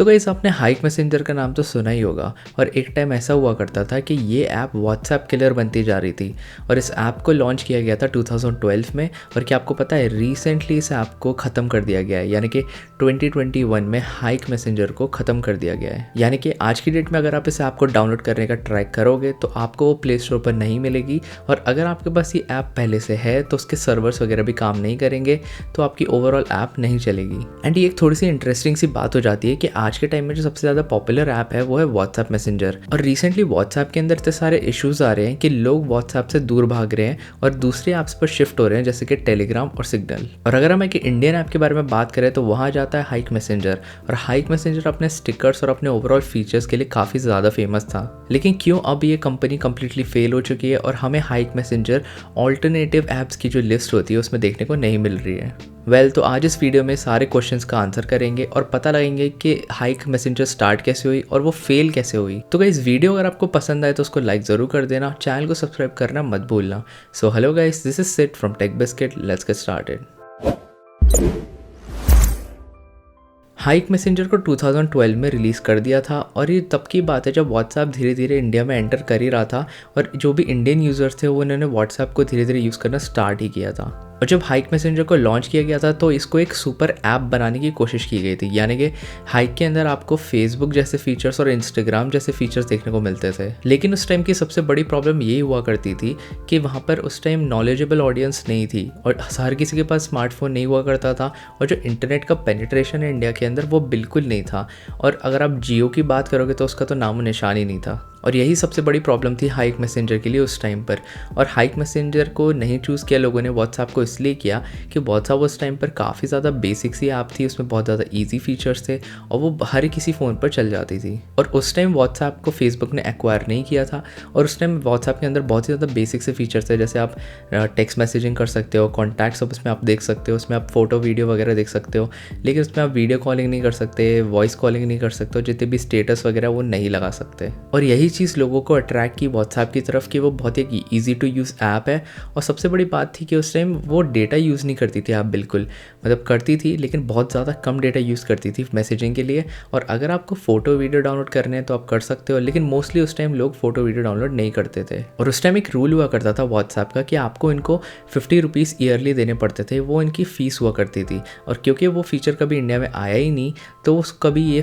तो गाइस आपने hike messenger का नाम तो सुना ही होगा और एक टाइम ऐसा हुआ करता था कि ये ऐप व्हाट्सएप किलर बनती जा रही थी और इस ऐप को लॉन्च किया गया था 2012 में। और क्या आपको पता है रिसेंटली इस ऐप को ख़त्म कर दिया गया है, यानी कि 2021 में हाइक मैसेंजर को ख़त्म कर दिया गया है। यानी कि आज की डेट में अगर आप इस ऐप को डाउनलोड करने का ट्राई करोगे तो आपको वो प्ले स्टोर पर नहीं मिलेगी, और अगर आपके पास ये ऐप पहले से है तो उसके सर्वर्स वगैरह भी काम नहीं करेंगे, तो आपकी ओवरऑल ऐप नहीं चलेगी। एंड ये एक थोड़ी सी इंटरेस्टिंग सी बात हो जाती है कि आज के टाइम में जो सबसे ज़्यादा पॉपुलर ऐप है वो है व्हाट्सएप मैसेंजर। और रिसेंटली व्हाट्सएप के अंदर इतने सारे इश्यूज आ रहे हैं कि लोग व्हाट्सएप से दूर भाग रहे हैं और दूसरे ऐप्स पर शिफ्ट हो रहे हैं, जैसे कि टेलीग्राम और सिग्नल। और अगर हम एक इंडियन ऐप के बारे में बात करें तो वहाँ जाता है हाइक मैसेंजर। और हाइक मैसेंजर अपने स्टिकर्स और अपने ओवरऑल फीचर्स के लिए काफ़ी ज़्यादा फेमस था, लेकिन क्यों अब ये कंपनी कंप्लीटली फेल हो चुकी है और हमें हाइक मैसेंजर ऑल्टरनेटिव ऐप्स की जो लिस्ट होती है उसमें देखने को नहीं मिल रही है। तो आज इस वीडियो में सारे क्वेश्चंस का आंसर करेंगे और पता लगेंगे कि हाइक मैसेंजर स्टार्ट कैसे हुई और वो फेल कैसे हुई। तो गाइस वीडियो अगर आपको पसंद आए तो उसको लाइक ज़रूर कर देना, चैनल को सब्सक्राइब करना मत भूलना। So hello guys, this is Sid from Tech Biscuit, let's get started. Hike messenger को 2012 में रिलीज़ कर दिया था और ये तब की बात है जब व्हाट्सएप धीरे धीरे इंडिया में एंटर कर ही रहा था और जो भी इंडियन यूज़र्स थे वो उन्होंने व्हाट्सएप को धीरे धीरे यूज़ करना स्टार्ट ही किया था। और जब हाइक मैसेंजर को लॉन्च किया गया था तो इसको एक सुपर ऐप बनाने की कोशिश की गई थी, यानी कि हाइक के अंदर आपको फेसबुक जैसे फीचर्स और इंस्टाग्राम जैसे फीचर्स देखने को मिलते थे। लेकिन उस टाइम की सबसे बड़ी प्रॉब्लम ये हुआ करती थी कि वहाँ पर उस टाइम नॉलेजेबल ऑडियंस नहीं थी और हर किसी के पास स्मार्टफोन नहीं हुआ करता था, और जो इंटरनेट का पेनिट्रेशन है इंडिया के अंदर वो बिल्कुल नहीं था। और अगर आप जियो की बात करोगे तो उसका तो नामो निशान ही नहीं था। और यही सबसे बड़ी प्रॉब्लम थी हाइक मैसेंजर के लिए उस टाइम पर। और हाइक मैसेंजर को नहीं चूज़ किया लोगों ने, व्हाट्सएप को इसलिए किया कि व्हाट्सएप उस टाइम पर काफ़ी ज़्यादा बेसिक सी ऐप थी, उसमें बहुत ज़्यादा इजी फीचर्स थे और वो हर किसी फ़ोन पर चल जाती थी। और उस टाइम व्हाट्सएप को फेसबुक ने एक्वायर नहीं किया था और उस टाइम व्हाट्सएप के अंदर बहुत ही ज़्यादा बेसिक से फीचर्स थे, जैसे आप टेक्स्ट मैसेजिंग कर सकते हो, कॉन्टैक्ट्स अब उसमें आप देख सकते हो, उसमें आप फोटो वीडियो वगैरह देख सकते हो, लेकिन उसमें आप वीडियो कॉलिंग नहीं कर सकते, वॉइस कॉलिंग नहीं कर सकते हो, जितने भी स्टेटस वगैरह वो नहीं लगा सकते। और यही चीज़ लोगों को ट्रैक की व्हाट्सएप की तरफ कि वो बहुत ही ईजी टू यूज़ ऐप है। और सबसे बड़ी बात थी कि उस टाइम वो डेटा यूज़ नहीं करती थी ऐप, बिल्कुल मतलब करती थी लेकिन बहुत ज़्यादा कम डेटा यूज़ करती थी मैसेजिंग के लिए। और अगर आपको फ़ोटो वीडियो डाउनलोड करने हैं तो आप कर सकते हो, लेकिन मोस्टली उस टाइम लोग फ़ोटो वीडियो डाउनलोड नहीं करते थे। और उस टाइम एक रूल हुआ करता था व्हाट्सएप का कि आपको इनको 50 रुपीज़ ईयरली देने पड़ते थे, वो इनकी फ़ीस हुआ करती थी। और क्योंकि वो फीचर कभी इंडिया में आया ही नहीं तो उस कभी ये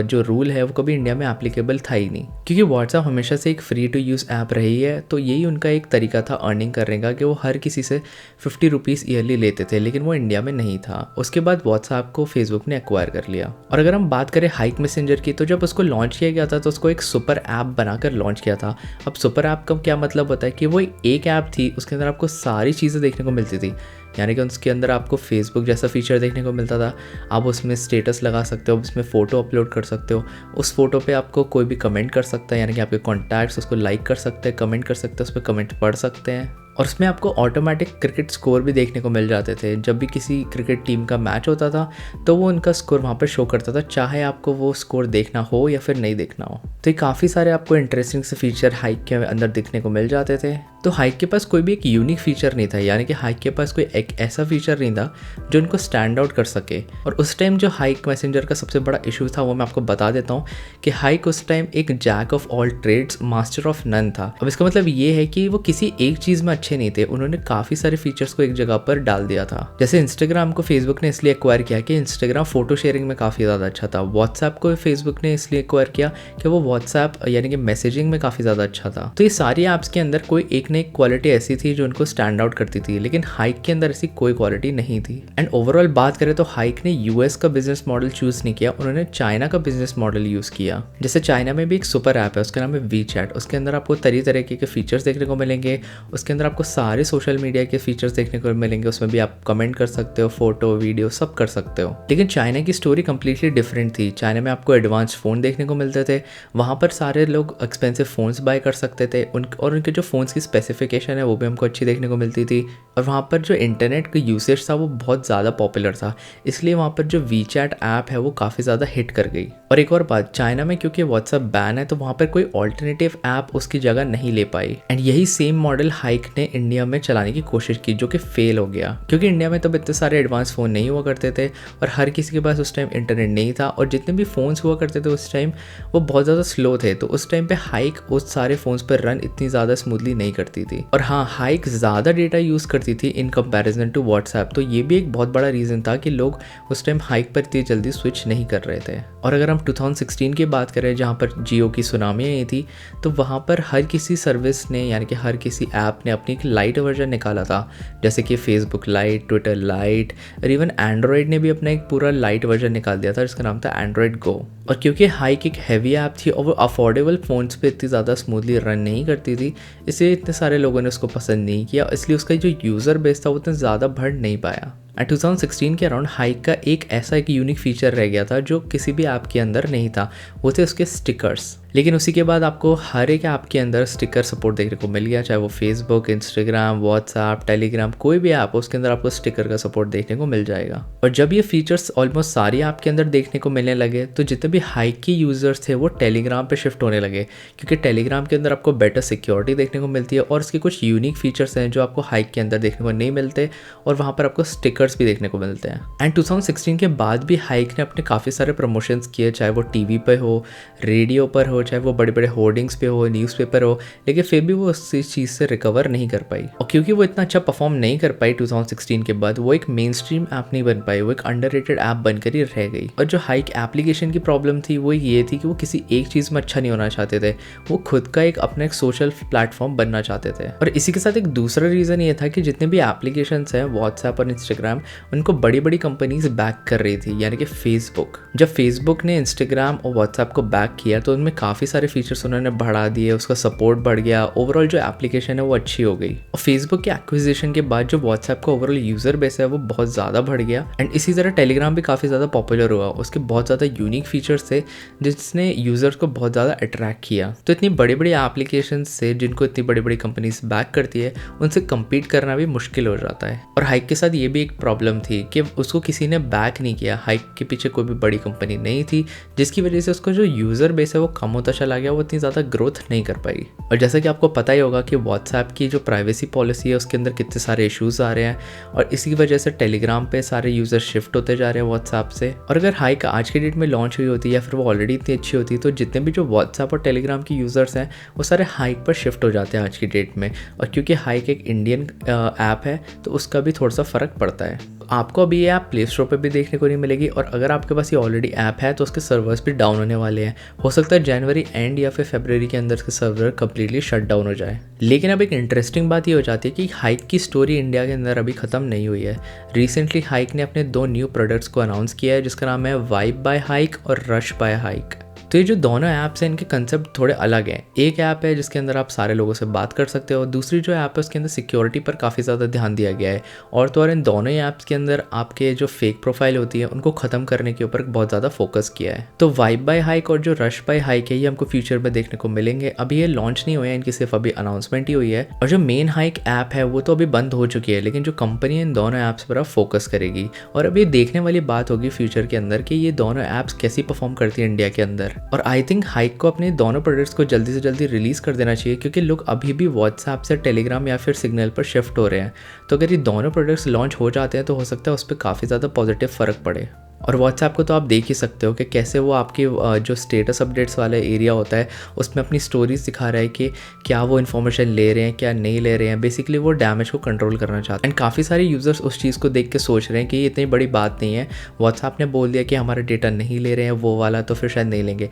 जो रूल है वो कभी इंडिया में एप्लीकेबल था ही नहीं, क्योंकि व्हाट्सएप हमेशा से एक फ्री टू यूज़ ऐप रही है। तो यही उनका एक तरीका था अर्निंग करने का कि वो हर किसी से 50 रुपीज़ ईयरली लेते थे, लेकिन वो इंडिया में नहीं था। उसके बाद व्हाट्सएप को फेसबुक ने एक्वायर कर लिया। और अगर हम बात करें हाइक मैसेंजर की, तो जब उसको लॉन्च किया गया था तो उसको एक सुपर ऐप बनाकर लॉन्च किया था। अब सुपर ऐप का क्या मतलब होता है कि वो एक ऐप थी, उसके अंदर आपको सारी चीज़ें देखने को मिलती थी, यानी कि उसके अंदर आपको फेसबुक जैसा फीचर देखने को मिलता था। आप उसमें स्टेटस लगा सकते हो, उसमें फ़ोटो अपलोड कर सकते हो, उस फोटो पे आपको कोई भी कमेंट कर सकता है, यानी कि आपके कॉन्टैक्ट्स उसको लाइक कर सकते हैं, कमेंट कर सकते हैं, उस पर कमेंट पढ़ सकते हैं। और उसमें आपको ऑटोमेटिक क्रिकेट स्कोर भी देखने को मिल जाते थे। जब भी किसी क्रिकेट टीम का मैच होता था तो वो उनका स्कोर वहाँ पर शो करता था, चाहे आपको वो स्कोर देखना हो या फिर नहीं देखना हो। तो ये काफ़ी सारे आपको इंटरेस्टिंग से फीचर हाइक के अंदर दिखने को मिल जाते थे। तो हाइक के पास कोई भी एक यूनिक फीचर नहीं था, यानी कि हाइक के पास कोई एक ऐसा फीचर नहीं था जो उनको स्टैंड आउट कर सके। और उस टाइम जो हाइक मैसेंजर का सबसे बड़ा इशू था वो मैं आपको बता देता हूँ कि हाइक उस टाइम एक jack of all trades master of none था। अब इसका मतलब ये है कि वो किसी एक चीज़ में अच्छे नहीं थे, उन्होंने काफ़ी सारे फीचर्स को एक जगह पर डाल दिया था। जैसे इंस्टाग्राम को फेसबुक ने इसलिए एक्वायर किया कि इंस्टाग्राम फोटो शेयरिंग में काफ़ी ज़्यादा अच्छा था। व्हाट्सएप को फेसबुक ने इसलिए एक्वायर किया कि वो व्हाट्सएप यानी कि मैसेजिंग में काफ़ी ज़्यादा अच्छा था। तो ये सारी ऐप्स के अंदर कोई एक न एक क्वालिटी ऐसी थी जो उनको स्टैंड आउट करती थी, लेकिन हाइक के अंदर ऐसी कोई क्वालिटी नहीं थी। एंड ओवरऑल बात करें तो हाइक ने यूएस का बिजनेस मॉडल चूज़ नहीं किया, उन्होंने चाइना का बिजनेस मॉडल यूज़ किया। जैसे चाइना में भी एक सुपर ऐप है, उसका नाम है वीचैट। उसके अंदर आपको तरह के फीचर्स देखने को मिलेंगे, उसके अंदर आपको सारे सोशल मीडिया के फीचर्स देखने को मिलेंगे, उसमें भी आप कमेंट कर सकते हो, फोटो वीडियो सब कर सकते हो। लेकिन चाइना की स्टोरी कंप्लीटली डिफरेंट थी। चाइना में आपको एडवांस फ़ोन देखने को मिलते थे, वहाँ पर सारे लोग एक्सपेंसिव फ़ोन्स बाय कर सकते थे और उनके जो फ़ोन्स की स्पेसिफिकेशन है वो भी हमको अच्छी देखने को मिलती थी, और वहाँ पर जो इंटरनेट का यूसेज था वो बहुत ज़्यादा पॉपुलर था, इसलिए वहाँ पर जो वीचैट ऐप है वो काफ़ी ज़्यादा हिट कर गई। और एक और बात, चाइना में क्योंकि व्हाट्सएप बैन है तो वहाँ पर कोई ऑल्टरनेटिव ऐप उसकी जगह नहीं ले पाई, एंड यही सेम मॉडल हाइक ने इंडिया में चलाने की कोशिश की, जो कि फेल हो गया, क्योंकि इंडिया में तब इतने सारे एडवांस फ़ोन नहीं हुआ करते थे और हर किसी के पास उस टाइम इंटरनेट नहीं था, और जितने भी फ़ोन्स हुआ करते थे उस टाइम वो बहुत ज़्यादा स्लो थे, तो उस टाइम पे हाइक उस सारे फ़ोन्स पर रन इतनी ज़्यादा स्मूथली नहीं करती थी। और हाँ, हाइक ज़्यादा डेटा यूज़ करती थी इन कंपैरिजन टू व्हाट्सएप, तो ये भी एक बहुत बड़ा रीज़न था कि लोग उस टाइम हाइक पर इतनी जल्दी स्विच नहीं कर रहे थे। और अगर हम 2016 की बात करें जहाँ पर जियो की सुनामी आई थी, तो वहाँ पर हर किसी सर्विस ने यानी कि हर किसी ऐप ने अपनी एक लाइट वर्जन निकाला था, जैसे कि फेसबुक लाइट, ट्विटर लाइट, और इवन एंड्रॉयड ने भी अपना एक पूरा लाइट वर्जन निकाल दिया था जिसका नाम था एंड्रॉयड गो। और क्योंकि हाइक एक हैवी ऐप थी और वो अफोर्डेबल फ़ोन्स पे इतनी ज़्यादा स्मूथली रन नहीं करती थी, इसलिए इतने सारे लोगों ने उसको पसंद नहीं किया, इसलिए उसका जो यूज़र बेस था वो उतना ज़्यादा बढ़ नहीं पाया। एंड 2016 के अराउंड हाइक का एक यूनिक फीचर रह गया था जो किसी भी ऐप के अंदर नहीं था, वो थे उसके स्टिकर्स। लेकिन उसी के बाद आपको हर एक ऐप के अंदर स्टिकर सपोर्ट देखने को मिल गया, चाहे वो फेसबुक, इंस्टाग्राम, व्हाट्सएप, टेलीग्राम, कोई भी ऐप हो उसके अंदर आपको स्टिकर का सपोर्ट देखने को मिल जाएगा। और जब ये फीचर्स ऑलमोस्ट सारी ऐप के अंदर देखने को मिलने लगे तो जितने भी हाइक के यूज़र्स थे वो टेलीग्राम पे शिफ्ट होने लगे, क्योंकि टेलीग्राम के अंदर आपको बेटर सिक्योरिटी देखने को मिलती है और उसके कुछ यूनिक फीचर्स हैं जो आपको हाइक के अंदर देखने को नहीं मिलते, और वहाँ पर आपको स्टिकर्स भी देखने को मिलते हैं। एंड 2016 के बाद भी हाइक ने अपने काफ़ी सारे प्रमोशंस किए, चाहे वो टीवी पे हो, रेडियो पर हो, चाहे वो बड़े बड़े होर्डिंग्स पे हो, न्यूज़पेपर हो, लेकिन फिर भी वो उस चीज़ से रिकवर नहीं कर पाई। और क्योंकि वो इतना अच्छा परफॉर्म नहीं कर पाई 2016 के बाद, वो एक मेन स्ट्रीम ऐप नहीं बन पाई, वो एक अंडररेटेड ऐप बनकर ही रह गई। और जो हाइक एप्लीकेशन की प्रॉब्लम थी वो ये थी कि वो किसी एक चीज़ में अच्छा नहीं होना चाहते थे, वो खुद का एक अपना एक सोशल प्लेटफॉर्म बनना चाहते थे। और इसी के साथ एक दूसरा रीज़न ये था कि जितने भी एप्लीकेशंस हैं व्हाट्सएप और इंस्टाग्राम, उनको बड़ी बड़ी कंपनीज बैक कर रही थी, यानी कि फेसबुक। जब फेसबुक ने इंस्टाग्राम और व्हाट्सएप को बैक किया तो उनमें काफ़ी सारे फीचर्स उन्होंने बढ़ा दिए, उसका सपोर्ट बढ़ गया, ओवरऑल जो एप्लीकेशन है वो अच्छी हो गई। और फेसबुक के एक्विजिशन के बाद जो व्हाट्सएप का ओवरऑल यूज़र बेस है वो बहुत ज़्यादा बढ़ गया, एंड इसी तरह टेलीग्राम भी काफ़ी ज़्यादा पॉपुलर हुआ, उसके बहुत ज़्यादा यूनिक फीचर्स थे जिसने यूज़र्स को बहुत ज़्यादा अट्रैक्ट किया। तो इतनी बड़ी बड़ी एप्लीकेशन से जिनको इतनी बड़ी बड़ी कंपनीज बैक करती है, उनसे कम्पीट करना भी मुश्किल हो जाता है। और हाइक के साथ ये भी एक प्रॉब्लम थी कि उसको किसी ने बैक नहीं किया, हाइक के पीछे कोई भी बड़ी कंपनी नहीं थी, जिसकी वजह से उसका जो यूज़र बेस है वो कम होता चला गया, वो इतनी ज़्यादा ग्रोथ नहीं कर पाई। और जैसा कि आपको पता ही होगा कि व्हाट्सएप की जो प्राइवेसी पॉलिसी है उसके अंदर कितने सारे इश्यूज़ आ रहे हैं, और इसी वजह से टेलीग्राम पे सारे यूज़र शिफ्ट होते जा रहे हैं व्हाट्सएप से। और अगर हाइक आज के डेट में लॉन्च हुई होती या फिर वो ऑलरेडी इतनी अच्छी होती तो जितने भी जो व्हाट्सएप और टेलीग्राम के यूज़र्स हैं वो सारे हाइक पर शिफ्ट हो जाते हैं आज की डेट में। और क्योंकि हाइक एक इंडियन ऐप है तो उसका भी थोड़ा सा फ़र्क पड़ता है। आपको अभी ये ऐप प्ले स्टोर पे भी देखने को नहीं मिलेगी, और अगर आपके पास ये ऑलरेडी ऐप है तो उसके सर्वर्स भी डाउन होने वाले हैं। हो सकता है जनवरी एंड या फिर फरवरी के अंदर इसके सर्वर कम्प्लीटली शट डाउन हो जाए। लेकिन अब एक इंटरेस्टिंग बात ये हो जाती है कि हाइक की स्टोरी इंडिया के अंदर अभी ख़त्म नहीं हुई है। रिसेंटली हाइक ने अपने 2 न्यू प्रोडक्ट्स को अनाउंस किया है जिसका नाम है वाइब बाय हाइक और रश बाय हाइक। तो ये जो दोनों ऐप्स हैं इनके कंसेप्ट थोड़े अलग हैं। एक ऐप है जिसके अंदर आप सारे लोगों से बात कर सकते हो, दूसरी जो ऐप है उसके अंदर सिक्योरिटी पर काफ़ी ज़्यादा ध्यान दिया गया है, और तो और इन दोनों ही ऐप्स के अंदर आपके जो फेक प्रोफाइल होती है उनको ख़त्म करने के ऊपर बहुत ज़्यादा फोकस किया है। तो वाइब बाय हाइक और जो रश बाय हाइक है ये हमको फ्यूचर में देखने को मिलेंगे। अभी ये लॉन्च नहीं हुए हैं, इनकी सिर्फ अभी अनाउंसमेंट ही हुई है। और जो मेन हाइक ऐप है वो तो अभी बंद हो चुकी है, लेकिन जो कंपनी है इन दोनों ऐप्स पर अब फोकस करेगी। और अभी देखने वाली बात होगी फ्यूचर के अंदर कि ये दोनों ऐप्स कैसी परफॉर्म करती है इंडिया के अंदर। और आई थिंक हाइक को अपने दोनों प्रोडक्ट्स को जल्दी से जल्दी रिलीज़ कर देना चाहिए, क्योंकि लोग अभी भी व्हाट्सएप से टेलीग्राम या फिर सिग्नल पर शिफ्ट हो रहे हैं। तो अगर ये दोनों प्रोडक्ट्स लॉन्च हो जाते हैं तो हो सकता है उस पर काफ़ी ज़्यादा पॉजिटिव फ़र्क पड़े। और व्हाट्सएप को तो आप देख ही सकते हो कि कैसे वो आपकी जो स्टेटस अपडेट्स वाला एरिया होता है उसमें अपनी स्टोरीज दिखा रहा है कि क्या वो इन्फॉर्मेशन ले रहे हैं क्या नहीं ले रहे हैं। बेसिकली वो डैमेज को कंट्रोल करना चाहते हैं, एंड काफ़ी सारे यूज़र्स उस चीज़ को देख के सोच रहे हैं कि ये इतनी बड़ी बात नहीं है, व्हाट्सएप ने बोल दिया कि हमारा डेटा नहीं ले रहे हैं वो वाला, तो फिर शायद नहीं लेंगे।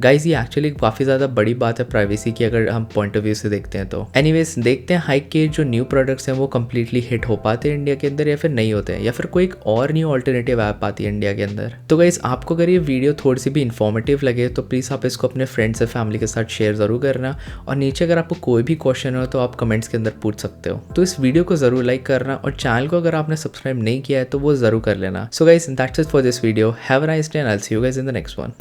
गाइज ये एक्चुअली काफ़ी ज़्यादा बड़ी बात है प्राइवेसी की अगर हम पॉइंट ऑफ व्यू से देखते हैं तो। एनीवेज देखते हैं हाइक के जो न्यू प्रोडक्ट्स हैं वो कम्प्लीटली हिट हो पाते हैं इंडिया के अंदर या फिर नहीं होते हैं, या फिर कोई एक और न्यू ऑल्टरनेटिव ऐप आती है इंडिया के अंदर। तो गाइज आपको अगर ये वीडियो थोड़ी सी भी इन्फॉर्मेटिव लगे तो प्लीज़ आप इसको अपने फ्रेंड्स और फैमिली के साथ शेयर ज़रूर करना, और नीचे अगर आपको कोई भी क्वेश्चन हो तो आप कमेंट्स के अंदर पूछ सकते हो। तो इस वीडियो को ज़रूर लाइक करना, और चैनल को अगर आपने सब्सक्राइब नहीं किया है तो वो ज़रूर कर लेना। So guys that's it for this video. Have a nice day and I will see you guys in the next one.